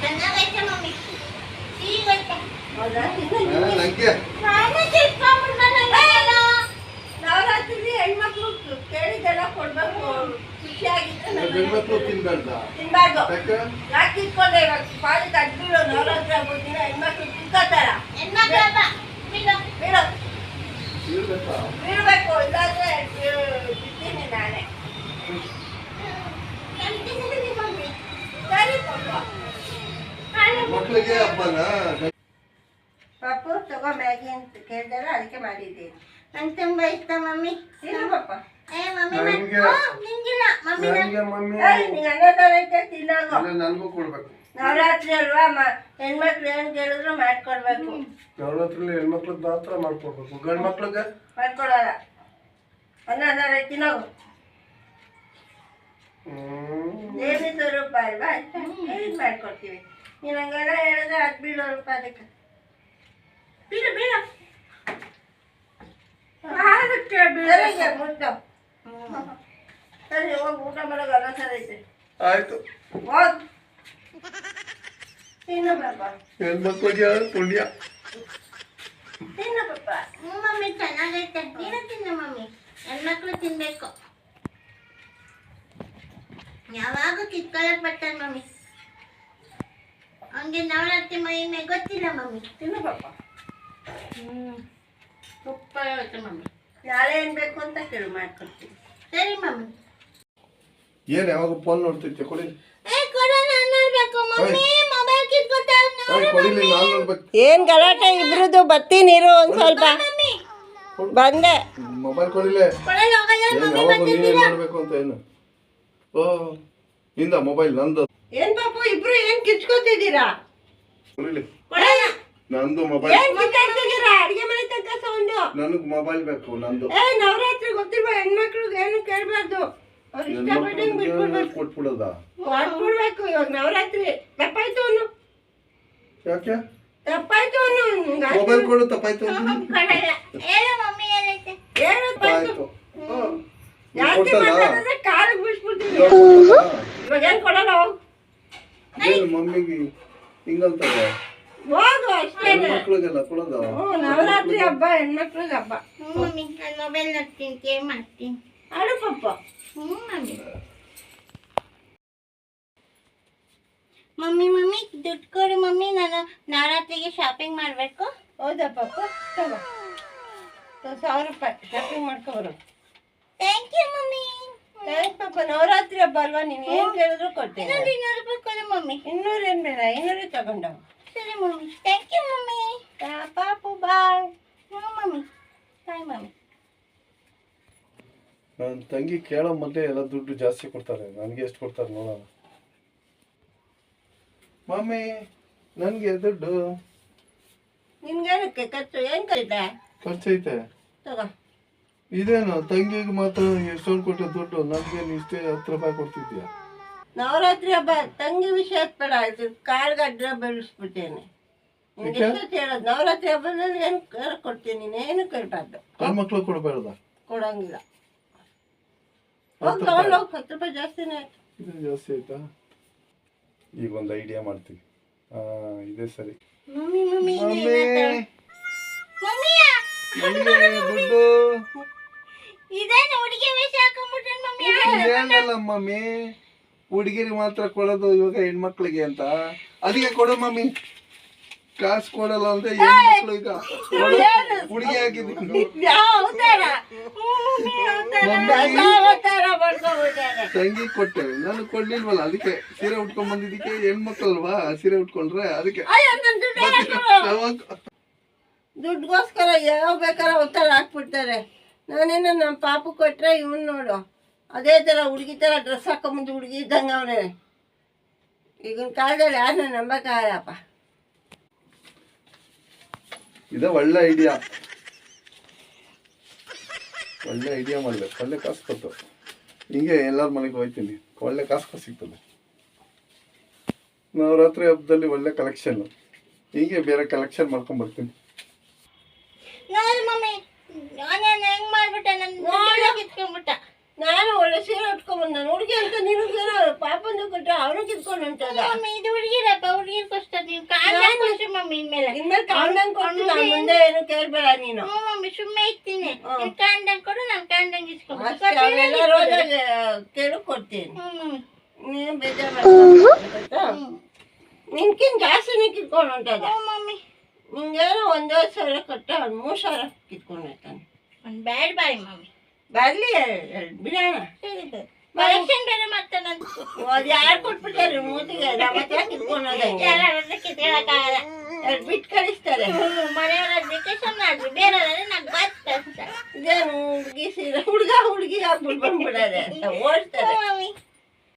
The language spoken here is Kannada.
ಚೆನ್ನಾಗೈತೆ ಮಮ್ಮಿ ಸೀಗೈತೆ ಹೌದಾ ನಂಗೆ ನಾನು ಕಿತ್ಕೊಂಡ್ಬಿಡ್ತಾನಲ್ಲ ನವರಾತ್ರಿ ಹೆಣ್ಮಕ್ಳು ಕೇಳಿದೆಲ್ಲ ಕೊಡ್ಬೇಕು ಖುಷಿಯಾಗಿದ್ರೆ ಹೆಣ್ಮಕ್ಳು ತಿನ್ಬಾರ್ದ ತಿನ್ಬಾರ್ದು ಯಾಕೆ ಯಾಕೆ ತಿನ್ಕೊಂಡೆ ಇವಾಗ ಪಾಲಿಗೆ ಅಡ್ಬಿಡೋ ನವರಾತ್ರಿ ಆಗ್ಬೋದಿನ ಹೆಣ್ಮಕ್ಳು ತಿನ್ಕೋತಾರ ಹೆಣ್ಮಕ್ಳು ಹಬ್ಬ ಬಿಡು ಬಿಡು ಇರ್ಬೇಕಾ ಬೀಳ್ಬೇಕು ಇಲ್ಲಾಂದ್ರೆ ಬಿಡ್ತೀನಿ ನಾನೇ ಕಲ್ತಿದ್ದೀನಿ ಮಮ್ಮಿ ಸರಿ ಪಾಪ ಮಕ್ಳಿಗೆ ಹಬ್ಬನ ಪಾಪು ತಗೋ ಮ್ಯಾಗಿ ಅಂತ ಕೇಳಿದಾರೆ ಅದಕ್ಕೆ ಮಾಡಿದ್ದೀನಿ ನಂಗೆ ತುಂಬಾ ಇಷ್ಟ ಮಮ್ಮಿ ತಿನ್ನು ಪಾಪ ಏ ಮಮ್ಮಿ ನಂಗೆ ನಿಂಗಿಲ್ಲ ಮಮ್ಮಿ ನಂಗೆ ಮಮ್ಮಿ ನೀನು ಅನ್ನ ಥರ ಐತೆ ತಿನ್ನೋದು ಇಲ್ಲ ನನಗೂ ಕೊಡ್ಬೇಕು ನವರಾತ್ರಿ ಅಲ್ವಾ ಹೆಣ್ಮಕ್ಳು ಏನು ಕೇಳಿದ್ರು ಮಾಡ್ಕೊಡ್ಬೇಕು ನವರಾತ್ರಿಲಿ ಹೆಣ್ಮಕ್ಳಿಗೆ ಮಾತ್ರ ಮಾಡ್ಕೊಡ್ಬೇಕು ಗಂಡ್ ಮಕ್ಳಿಗೆ ಮಾಡ್ಕೊಡಲ್ಲ ಅನ್ನ ಥರ ತಿನ್ನೋದು ದೇವಿ ಸ್ವರೂಪ ಅಲ್ವಾ ಏನು ಮಾಡ್ಕೊಡ್ತೀವಿ ನೀನು ಹಂಗೆಲ್ಲ ಹೇಳಿದ್ರೆ 17 ರೂಪಾಯಿ ಅದಕ್ಕೆ ಬೀಳು ಬೀಳು ಅದಕ್ಕೆ ಬೀಳಗೆ ಮುಟ್ಟು ಸರಿ ಹೋಗಿ ಊಟ ಮಾಡೋದು ಅನ್ನ ಥರ ಐತೆ ಆಯ್ತು ಹೋಗ್ ತಿನ್ನು ಪಾಪ ಹೆಣ್ಮಕ್ಳಿಗೆ ಪುಣ್ಯ ತಿನ್ನು ಪಾಪ ಮಮ್ಮಿ ಚೆನ್ನಾಗೈತೆ ನೀನು ತಿನ್ನು ಮಮ್ಮಿ ಹೆಣ್ಮಕ್ಳು ತಿನ್ಬೇಕು ಯಾವಾಗ ಕಿತ್ಕೊಳ್ಳಕ್ ಬರ್ತಾನೆ ಮಮ್ಮಿ ಹಂಗೆ ನವರಾತ್ರಿ ಮಹಿಮೆ ಗೊತ್ತಿಲ್ಲ ಮಮ್ಮಿ ತಿನ್ನು ಪಾಪ ಸೂಪರ್ ಆಗುತ್ತೆ ಮಮ್ಮಿ ನಾಳೆ ಏನು ಬೇಕು ಅಂತ ಕೇಳಿ ಮಾಡ್ಕೊಡ್ತೀನಿ ಸರಿ ಮಮ್ಮಿ ಏನ್ ಯಾವಾಗ ಫೋನ್ ನೋಡ್ತೈತೆ ಕೊಡಿ ಏ ಕೊಡೋಣ ನೋಡ್ಬೇಕು ಮಮ್ಮಿ ಮೊಬೈಲ್ ಕಿತ್ಕೊತಾವ್ ಕೊಡಿಲಿ ನಾನು ನೋಡ್ಬೇಕು ಏನ್ ಗಲಾಟೆ ಇಬ್ರದ್ದು ಬರ್ತೀನಿ ಇರು ಒಂದ್ ಸ್ವಲ್ಪ ಮಮ್ಮಿ ಬಂದೆ ಮೊಬೈಲ್ ಕೊಡಿಲೆ ಕೊಡಲ್ಲ ಹೋಗಲ್ಲ ಏನ್ ಮಮ್ಮಿ ಯಾವಾಗ ನೀನೇ ಬರ್ತಿದ್ದೀರಾ ನೋಡ್ಬೇಕು ಅಂತ ಏನು ಓ ಇಂದ ಮೊಬೈಲ್ ನಂದು ಏನ್ ಪಾಪು ಇಬ್ರು ಏನ್ ಕಿಚ್ಕೋತಿದ್ದೀರಾ ಕೊಡಿಲಿ ಕೊಡಲ್ಲ ನಂದು ಮೊಬೈಲ್ ಏನ್ ಕಿತ್ತಾಡ್ತಿದ್ದೀರಾ ಅಡಿಗೆ ಮನೆ ತನಕ ಸೌಂಡು ನನಗ್ ಮೊಬೈಲ್ ಬೇಕು ನಂದು ಏ ನವರಾತ್ರಿ ಗೊತ್ತಿಲ್ವಾ ಹೆಣ್ಮಕ್ಳಿಗೆ ಏನು ಕೇಳ್ಬಾರ್ದು ಅವ್ರು ಇಷ್ಟಪಟ್ಟಂಗ್ ಬಿಟ್ಬಿಡ್ಬೇಕು ಕೊಟ್ಬಿಡೋದ ಮಾಡ್ಬಿಡ್ಬೇಕು ಇವಾಗ ನವರಾತ್ರಿ ತಪ್ಪಾಯ್ತು ಅವನು ಯಾಕೆ ತಪ್ಪಾಯ್ತು ಅವನು ಮೊಬೈಲ್ ಕೊಡು ತಪ್ಪಾಯ್ತು ಕೊಡಲ್ಲ ಹೇಳು ಮಮ್ಮಿ ಏನೈತೆ ಏನು ತಪ್ಪಾಯ್ತು ಆಯ್ತು ಜಾಸ್ತಿ ಕೊಟ್ಟಲ್ಲ? ಮಾತಾಡಿದ್ರೆ ಕಾಲಿಗೆ ಬಿಡ್ಸ್ಬಿಡ್ತೀನಿ ಇವಾಗ ಏನ್ ಕೊಡಲ್ಲ ಹೋಗು ಏನು ಮಮ್ಮಿಗೆ ಹಿಂಗಂತದ ಹೋಗು ಅಷ್ಟೇನೆ ಹೆಣ್ಮಕ್ಳಿಗೆಲ್ಲ ಕೊಡೋದ ನವರಾತ್ರಿ ಹಬ್ಬ ಹೆಣ್ಮಕ್ಳಿಗೆ ಹಬ್ಬ ಮಮ್ಮಿ ನಾನು ಮೊಬೈಲ್ ನೋಡ್ತೀನಿ ಗೇಮ್ ಮಾಡ್ತೀನಿ ಆಡು ಪಾಪ ಮಮ್ಮಿ ಮಮ್ಮಿ ಮಮ್ಮಿ ದುಡ್ಡು ಕೊಡು ಮಮ್ಮಿ ನಾನು ನವರಾತ್ರಿಗೆ ಶಾಪಿಂಗ್ ಮಾಡಬೇಕು ಹೌದಾ ಪಾಪ ತಗೋ 1000 ರೂಪಾಯಿ ಶಾಪಿಂಗ್ ಮಾಡ್ಕೊಬರು ಥ್ಯಾಂಕ್ ಯು ಮಮ್ಮಿ ಥ್ಯಾಂಕ್ಸ್ ಪಾಪ ನವರಾತ್ರಿ ಹಬ್ಬ ಅಲ್ವಾ ನೀನು ಏನ್ ಕೇಳಿದ್ರು ಕೊಡ್ತೀನಿ ಇನ್ನೊಂದು 200 ರೂಪಾಯಿ ಕೊಡು ಮಮ್ಮಿ 200 ಏನ್ ಬೇಡ 200 ತಗೊಂಡು ಸರಿ ಮಮ್ಮಿ ಥ್ಯಾಂಕ್ ಯು ಮಮ್ಮಿ ಪಾಪು ಬಾಯ್ ಮಮ್ಮಿ ಬಾಯ್ ಮಮ್ಮಿ ನನ್ನ ತಂಗಿ ಕೇಳೋ ಮೊದಲೇ ಎಲ್ಲ ದುಡ್ಡು ಜಾಸ್ತಿ ಕೊಡ್ತಾರೆ ನನಗೆ ಎಷ್ಟು ಕೊಡ್ತಾರೆ ನೋಡೋಣ ಮಮ್ಮಿ ನನಗೆ ದುಡ್ಡು ನಿನ್ಗೇನಕ್ಕೆ ಖರ್ಚು ಏನ್ ಕರೀತೆ ಖರ್ಚೈತೆ ತಗೋ ಇದೇನು ತಂಗಿಗೆ ಮಾತ್ರ ಎಷ್ಟೊಂದು ಕೊಟ್ಟೆ ದುಡ್ಡು ನನಗೆ ಇಷ್ಟೇ 10 ರೂಪಾಯಿ ಕೊಡ್ತಿದ್ಯಾ ನವರಾತ್ರಿ ಹಬ್ಬ ತಂಗಿ ವಿಷಯ ಬೇಡ ಇದು ಕಾಲ್ಗೆ ಅಡ್ಡ ಬೆಳೆಸ್ಬಿಟ್ಟೇನೆ ನಿನ್ಗೆ ಎಷ್ಟೊತ್ತು ಹೇಳೋದು ನವರಾತ್ರಿ ಹಬ್ಬದಲ್ಲಿ ಏನು ಕೊಡ್ತೀನಿ ನೀನೇನು ಕೇಳ್ಬಾರ್ದು ಹೆಣ್ಮಕ್ಳು ಕೊಡಬೇಡ ಕೊಡಂಗಿಲ್ಲ ಹೋಗಿ ತಗೊಂಡು ಹೋಗಿ 10 ರೂಪಾಯಿ ಜಾಸ್ತಿನೇ ಆಯ್ತು ಇದು ಜಾಸ್ತಿ ಆಯ್ತಾ ಈಗ ಒಂದು ಐಡಿಯಾ ಮಾಡ್ತೀವಿ ಇದೇ ಸರಿ ಮಮ್ಮಿ ಮಮ್ಮಿ ಮಮ್ಮಿ ಮಮ್ಮಿಯ ನನಗೆ ದುಡ್ಡು ಇದೇನು ಹುಡುಗಿ ವೇಷ ಹಾಕೊಂಡ್ಬಿಟ್ರೆ ಮಮ್ಮಿ ಏನಲ್ಲ ಮಮ್ಮಿ ಹುಡುಗಿರಿಗೆ ಮಾತ್ರ ಕೊಡೋದು ಇವಾಗ ಹೆಣ್ಮಕ್ಳಿಗೆ ಅಂತ ಅದಕ್ಕೆ ಕೊಡು ಮಮ್ಮಿ ಕಾಸು ಕೊಡಲ್ಲ ಅಂದ್ರೆ ಹೆಣ್ಮಕ್ಳು ಈಗ ಹುಡುಗಿ ಆಗಿದ್ದೀನಿ ಯಾವ ಥರ? ಯಾವ ಥರ ಮಾಡ್ಕೊಂಡ್ಬಿಟ್ಟಾರೆ? ತಂಗಿ ಕೊಟ್ಟೆ ನಾನು ಕೊಡ್ಲಿಲ್ವಲ್ಲ ಅದಕ್ಕೆ ಸೀರೆ ಉಟ್ಕೊಂಡ್ ಬಂದಿದ್ದಕ್ಕೆ ಹೆಣ್ಮಕ್ಳಲ್ವಾ ಸೀರೆ ಉಟ್ಕೊಂಡ್ರೆ ಅದಕ್ಕೆ ಅಯ್ಯೋ, ನನ್ ದುಡ್ಡು ಹಾಕು. ದುಡ್ಗೋಸ್ಕರ ಯಾವ ಬೇಕಾದ್ರೆ ಒತ್ತರ ಹಾಕ್ಬಿಡ್ತಾರೆ ನಾನೇನೋ ನಮ್ಮ ಪಾಪು ಕೊಟ್ರೆ ಇವನ್ ನೋಡು ಅದೇ ಥರ ಹುಡುಗಿ ಥರ ಡ್ರೆಸ್ ಹಾಕೊಂಬಂದು ಹುಡುಗಿ ಇದ್ದಂಗೆ ಅವನೇ ಈಗಿನ ಕಾಲದಲ್ಲಿ ಯಾರನ್ನ ನಂಬಕ್ಕಾಗಲ್ಲಪ್ಪ ಇದೇ ಒಳ್ಳೆ ಐಡಿಯಾ ಮಾಡ್ಬೇಕು ಒಳ್ಳೆ ಕಾಸು ಕೊಟ್ಟು ಹಿಂಗೆ ಎಲ್ಲರ ಮನೆಗೆ ಹೋಗ್ತೀನಿ ಒಳ್ಳೆ ಕಾಸು ಸಿಗ್ತದೆ ನವರಾತ್ರಿ ಹಬ್ಬದಲ್ಲಿ ಒಳ್ಳೆ ಕಲೆಕ್ಷನ್ ಹೀಗೆ ಬೇರೆ ಕಲೆಕ್ಷನ್ ಮಾಡ್ಕೊಂಡ್ ಬರ್ತೀನಿ ನೋಡಿ ಮಮ್ಮಿ ನಾನೇನು ಹೆಂಗ್ ಮಾಡ್ಬಿಟ್ಟೆ ನನ್ನ ಕಿತ್ಕೊಂಡ್ಬಿಟ್ಟ ನಾನು ಒಳ್ಳೆ ಸೀರೆ ಉಟ್ಕೊಂಬಂದ ಹುಡುಗಿ ಅಂತ ನೀನು ಪಾಪಂದು ಕೊಟ್ಟರೆ ಅವನು ಕಿತ್ಕೊಂಡು ಉಂಟದ ಮಮ್ಮಿ ಇದು ಹುಡುಗಿರ್ ಕೊಡ್ತಾರೆ ನೀವು ಕಾಂಡಂಗ್ ಕೊಡ್ರಿ ಮಮ್ಮಿ ಇನ್ಮೇಲೆ. ಇನ್ಮೇಲೆ ಕಾಂಡಂಗ್ ಕೊಡ್ತೀನಿ, ನಾನ್ ಮುಂದೆ ಏನು ಕೇಳ್ಬೇಡ ನೀನು. ಹ್ಞೂ ಮಮ್ಮಿ ಸುಮ್ಮನೆ ಇರ್ತೀನಿ. ನೀನ್ ಕಾಂಡಂಗ್ ಕೊಡು, ನಾನು ಕಾಂಡಂಗ್ ಇಸ್ಕೊಬೇಕು. ಅಷ್ಟೇ, ಅವೆಲ್ಲ ರೋಜಾಗ ಕೇಳು ಕೊಡ್ತೀನಿ. ಹ್ಞೂ ಮಮ್ಮಿ. ನೀನು ಬೇಜಾರು ಮಾಡ್ಕೊಬೇಡ ಗೊತ್ತಾ? ನಿನ್ಕಿನ್ ಜಾಸ್ತಿನೇ ಕಿತ್ಕೊಂಡು ಹೊಂಟದ. ಹ್ಞೂ ಮಮ್ಮಿ. ನಿಂಗೇನೋ 1,500 ಕೊಟ್ಟ 3,000 ಕಿತ್ಕೊಂಡು ಹೋಗ್ತಾನೆ. ಒಂದು ಬ್ಯಾಡ್ ಬಾಯ್ ಮಮ್ಮಿ. ಬರ್ಲಿ ಬಿಡೋಣ. ಕಲೆಕ್ಷನ್ ಬೇರೆ ಮಾಡ್ತಾನಂತ. ಅದು ಯಾರು ಕೊಟ್ಬಿಟ್ಟಾರೆ ಮೂತಿಗೆ? ನಮ್ಮ ಹತ್ರ ಕಿತ್ಕೊಂಡು ಹೋದಂಗೆ ಎಲ್ಲರನ್ನ ಕಿತ್ಕೊಳಕ್ಕಾಗಲ್ಲ. ಬಿಟ್ಟು ಕಳಿಸ್ತಾರೆ. ಮನೆಯವರ ಡಿಕೇಶನ್ ಮಾಡ್ರಿ, ಬೇರೆಯವ್ರೆ ನಂಗೆ ಬಾತ್ ಕಳಿಸ್ತಾರೆ. ಇದೇನು ಹುಡುಗಿ ಸೀರೆ ಹುಡುಗಿ ಹಾಕ್ಬಿಟ್ಟು ಬಂದ್ಬಿಡಾರೆ ಅಂತ ಓಡ್ತಾರೆ. ಮಮ್ಮಿ